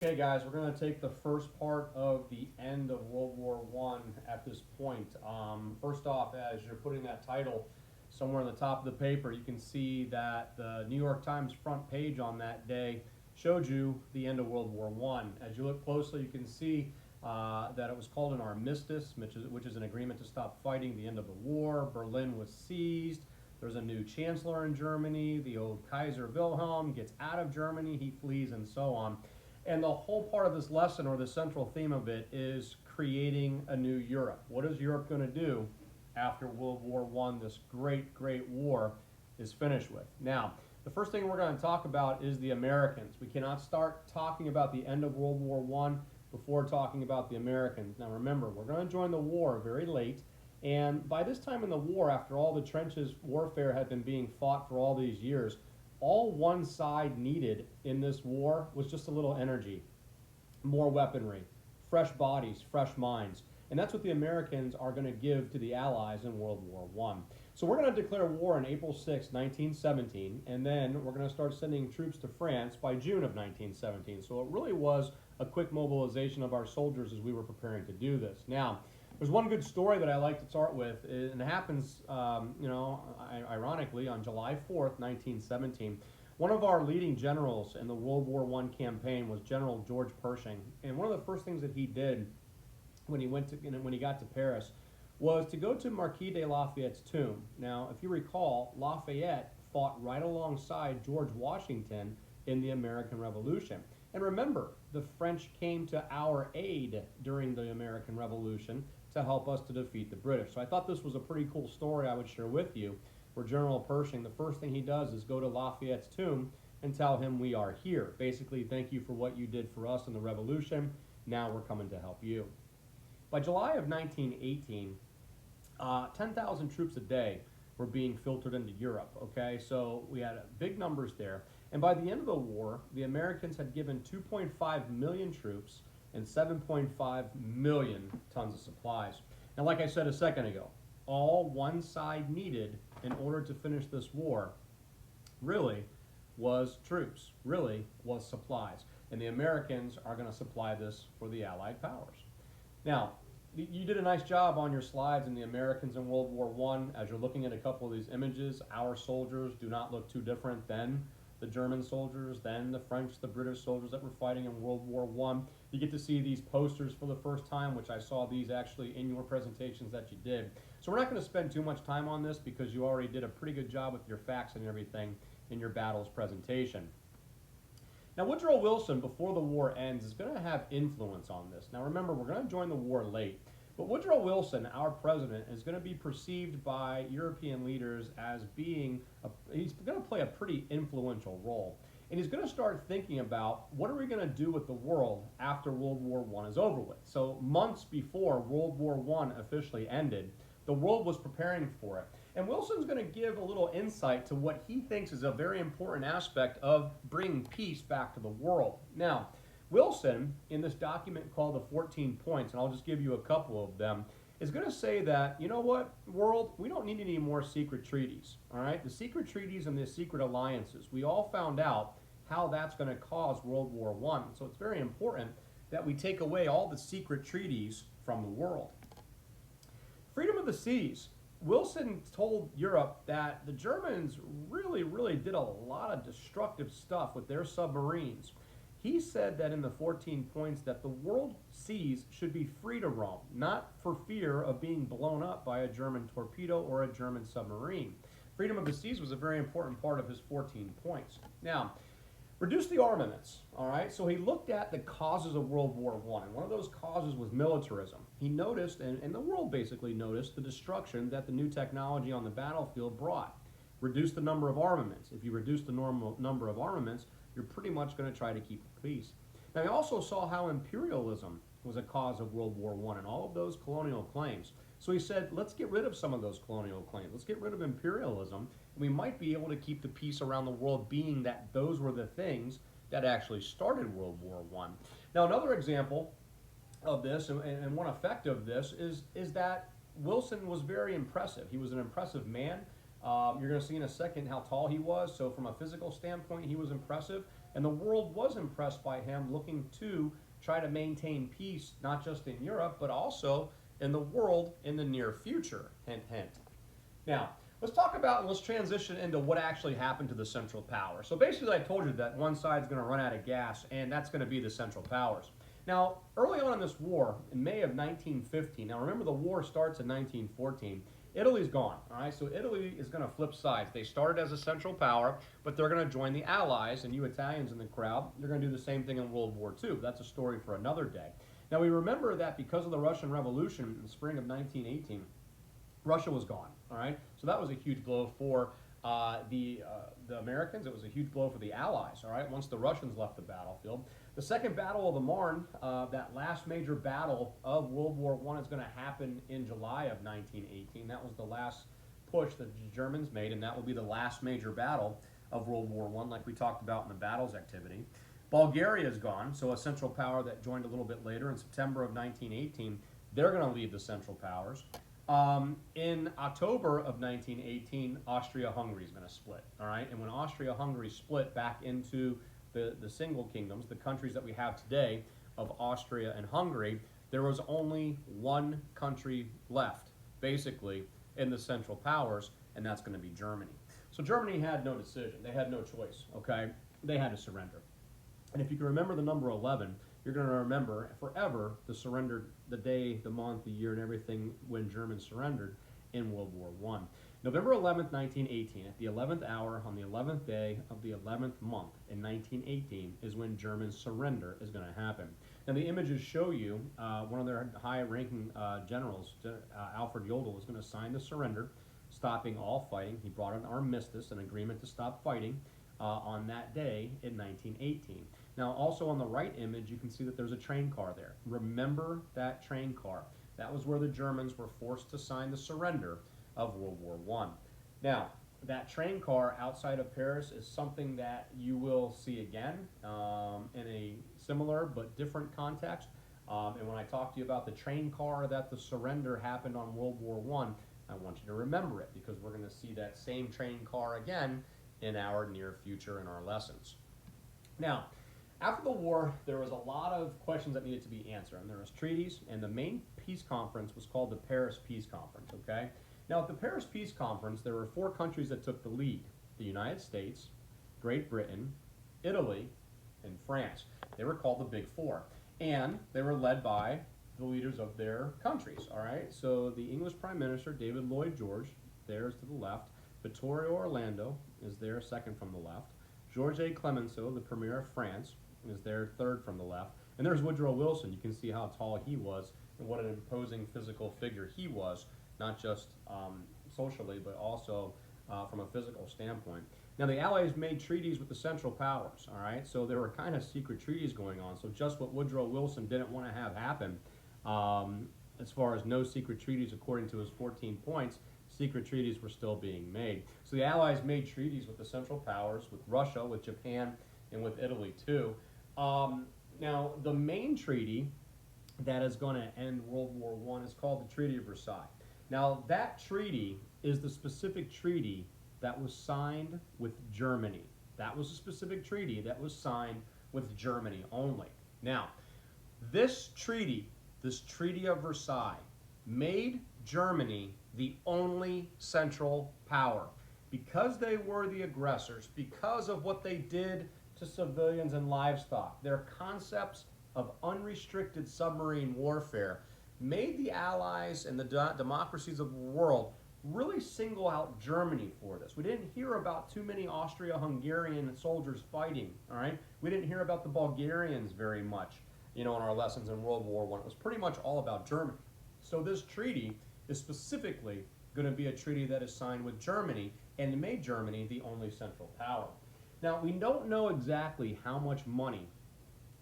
Okay, guys, we're going to take the first part of the end of World War One at this point. First off, as you're putting that title somewhere on the top of the paper, you can see that the New York Times front page on that day showed you the end of World War One. As you look closely, you can see that it was called an armistice, which is an agreement to stop fighting, the end of the war. Berlin was seized. There's a new chancellor in Germany. The old Kaiser Wilhelm gets out of Germany. He flees and so on. And the whole part of this lesson, or the central theme of it, is creating a new Europe. What is Europe going to do after World War One? This great, great war is finished with. Now, the first thing we're going to talk about is the Americans. We cannot start talking about the end of World War One before talking about the Americans. Now, remember, we're going to join the war very late. And by this time in the war, after all the trenches warfare had been being fought for all these years, all one side needed in this war was just a little energy, more weaponry, fresh bodies, fresh minds. And that's what the Americans are going to give to the Allies in World War One. So we're going to declare war on April 6, 1917, and then we're going to start sending troops to France by June of 1917. So it really was a quick mobilization of our soldiers as we were preparing to do this. Now, there's one good story that I like to start with, and it happens, ironically, on July 4th, 1917. One of our leading generals in the World War One campaign was General George Pershing, and one of the first things that he did when he got to Paris was to go to Marquis de Lafayette's tomb. Now, if you recall, Lafayette fought right alongside George Washington in the American Revolution. And remember, the French came to our aid during the American Revolution to help us to defeat the British. So I thought this was a pretty cool story I would share with you, where General Pershing, the first thing he does is go to Lafayette's tomb and tell him we are here. Basically, thank you for what you did for us in the Revolution. Now we're coming to help you. By July of 1918, 10,000 troops a day were being filtered into Europe, okay? So we had big numbers there. And by the end of the war, the Americans had given 2.5 million troops and 7.5 million tons of supplies. Now, like I said a second ago, all one side needed in order to finish this war really was troops, really was supplies. And the Americans are going to supply this for the Allied powers. Now, you did a nice job on your slides in the Americans in World War One. As you're looking at a couple of these images, our soldiers do not look too different than the German soldiers, then the French, the British soldiers that were fighting in World War One. You get to see these posters for the first time, which I saw these actually in your presentations that you did. So we're not going to spend too much time on this because you already did a pretty good job with your facts and everything in your battles presentation. Now, Woodrow Wilson, before the war ends, is going to have influence on this. Now, remember, we're going to join the war late. But Woodrow Wilson, our president, is going to be perceived by European leaders as he's going to play a pretty influential role. And he's going to start thinking about what are we going to do with the world after World War I is over with. So months before World War I officially ended, the world was preparing for it. And Wilson's going to give a little insight to what he thinks is a very important aspect of bringing peace back to the world. Now, Wilson, in this document called the 14 Points, and I'll just give you a couple of them, is going to say that, you know what, world, we don't need any more secret treaties, all right? The secret treaties and the secret alliances, we all found out how that's going to cause World War I. So it's very important that we take away all the secret treaties from the world. Freedom of the seas. Wilson told Europe that the Germans really, really did a lot of destructive stuff with their submarines. He said that in the 14 points that the world seas should be free to roam, not for fear of being blown up by a German torpedo or a German submarine. Freedom of the seas was a very important part of his 14 points. Now, reduce the armaments, all right? So he looked at the causes of World War I, and one of those causes was militarism. He noticed, and the world basically noticed, the destruction that the new technology on the battlefield brought. Reduce the number of armaments. If you reduce the normal number of armaments, you're pretty much going to try to keep the peace. Now, he also saw how imperialism was a cause of World War I and all of those colonial claims. So he said, let's get rid of some of those colonial claims. Let's get rid of imperialism, and we might be able to keep the peace around the world, being that those were the things that actually started World War I. Now, another example of this, and one effect of this, is that Wilson was very impressive. He was an impressive man. You're going to see in a second how tall he was. So from a physical standpoint, he was impressive. And the world was impressed by him, looking to try to maintain peace, not just in Europe, but also in the world in the near future. Hint, hint. Now, let's transition into what actually happened to the Central Powers. So basically, I told you that one side's going to run out of gas, and that's going to be the Central Powers. Now, early on in this war, in May of 1915, now remember the war starts in 1914, Italy's gone, all right? So Italy is going to flip sides. They started as a Central Power, but they're going to join the Allies, and you Italians in the crowd, they're going to do the same thing in World War II. That's a story for another day. Now, we remember that because of the Russian Revolution in the spring of 1918, Russia was gone, all right? So that was a huge blow for the Americans. It was a huge blow for the Allies, all right, once the Russians left the battlefield. The Second Battle of the Marne, that last major battle of World War I, is going to happen in July of 1918. That was the last push that the Germans made, and that will be the last major battle of World War I, like we talked about in the battles activity. Bulgaria is gone, so a Central Power that joined a little bit later in September of 1918. They're going to leave the Central Powers. In October of 1918, Austria-Hungary is going to split, all right? And when Austria-Hungary split back into the single kingdoms, the countries that we have today of Austria and Hungary, there was only one country left, basically, in the Central Powers, and that's going to be Germany. So Germany had no decision. They had no choice, okay? They had to surrender. And if you can remember the number 11, you're going to remember forever the surrender, the day, the month, the year, and everything when Germans surrendered in World War I. November 11th, 1918, at the 11th hour on the 11th day of the 11th month in 1918 is when German surrender is going to happen. Now the images show you one of their high-ranking generals, Alfred Jodl, is going to sign the surrender, stopping all fighting. He brought an armistice, an agreement to stop fighting on that day in 1918. Now also on the right image you can see that there's a train car there. Remember that train car. That was where the Germans were forced to sign the surrender of World War I. Now, that train car outside of Paris is something that you will see again in a similar but different context. And when I talk to you about the train car that the surrender happened on World War I want you to remember it because we're going to see that same train car again in our near future in our lessons. Now, after the war, there was a lot of questions that needed to be answered, and there was treaties, and the main peace conference was called the Paris Peace Conference, okay? Now, at the Paris Peace Conference, there were 4 countries that took the lead: the United States, Great Britain, Italy, and France. They were called the Big Four, and they were led by the leaders of their countries, all right? So the English Prime Minister, David Lloyd George, there's to the left. Vittorio Orlando is there second from the left. Georges Clemenceau, the Premier of France, is there third from the left. And there's Woodrow Wilson. You can see how tall he was and what an imposing physical figure he was, not just socially, but also from a physical standpoint. Now, the Allies made treaties with the Central Powers, all right? So there were kind of secret treaties going on. So just what Woodrow Wilson didn't want to have happen, as far as no secret treaties according to his 14 points, secret treaties were still being made. So the Allies made treaties with the Central Powers, with Russia, with Japan, and with Italy too. Now, the main treaty that is going to end World War I is called the Treaty of Versailles. Now, that treaty is the specific treaty that was signed with Germany. That was a specific treaty that was signed with Germany only. Now, this Treaty of Versailles, made Germany the only Central Power. Because they were the aggressors, because of what they did to civilians and livestock, their concepts of unrestricted submarine warfare made the Allies and the democracies of the world really single out Germany for this. We didn't hear about too many Austria-Hungarian soldiers fighting, all right? We didn't hear about the Bulgarians very much, in our lessons in World War I. It was pretty much all about Germany. So this treaty is specifically going to be a treaty that is signed with Germany and made Germany the only Central Power. Now, we don't know exactly how much money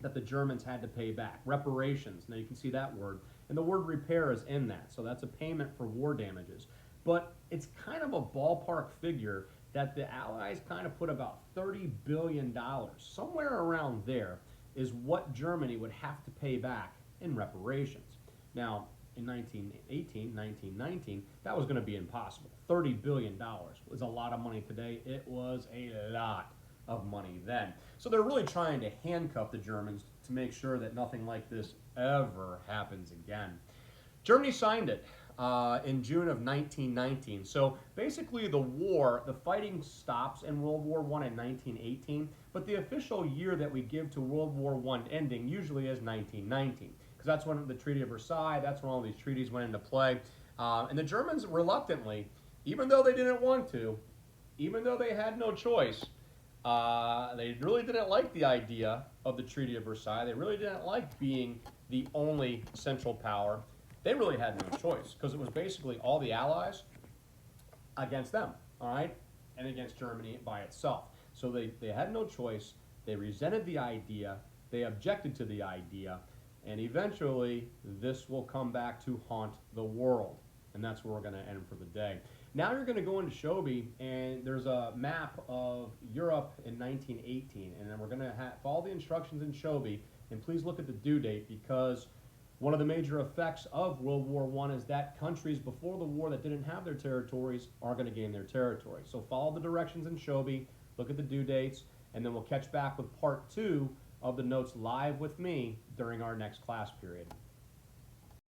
that the Germans had to pay back. Reparations, now you can see that word, and the word repair is in that, so that's a payment for war damages. But it's kind of a ballpark figure that the Allies kind of put about $30 billion, somewhere around there, is what Germany would have to pay back in reparations. Now, in 1918, 1919, that was going to be impossible. $30 billion was a lot of money today. It was a lot of money then. So they're really trying to handcuff the Germans to make sure that nothing like this ever happens again. Germany signed it in June of 1919. So basically the war, the fighting stops in World War I in 1918, but the official year that we give to World War I ending usually is 1919, because that's when the Treaty of Versailles, that's when all these treaties went into play. And the Germans reluctantly, even though they didn't want to, even though they had no choice, they really didn't like the idea of the Treaty of Versailles. They really didn't like being the only central power. They really had no choice, because it was basically all the Allies against them, all right, and against Germany by itself. So they had no choice. They resented the idea. They objected to the idea. And eventually, this will come back to haunt the world. And that's where we're going to end for the day. Now you're going to go into Shobi, and there's a map of Europe in 1918. And then we're going to follow the instructions in Shobi. And please look at the due date, because one of the major effects of World War I is that countries before the war that didn't have their territories are going to gain their territory. So follow the directions in Shobi, look at the due dates, and then we'll catch back with part 2 of the notes live with me during our next class period.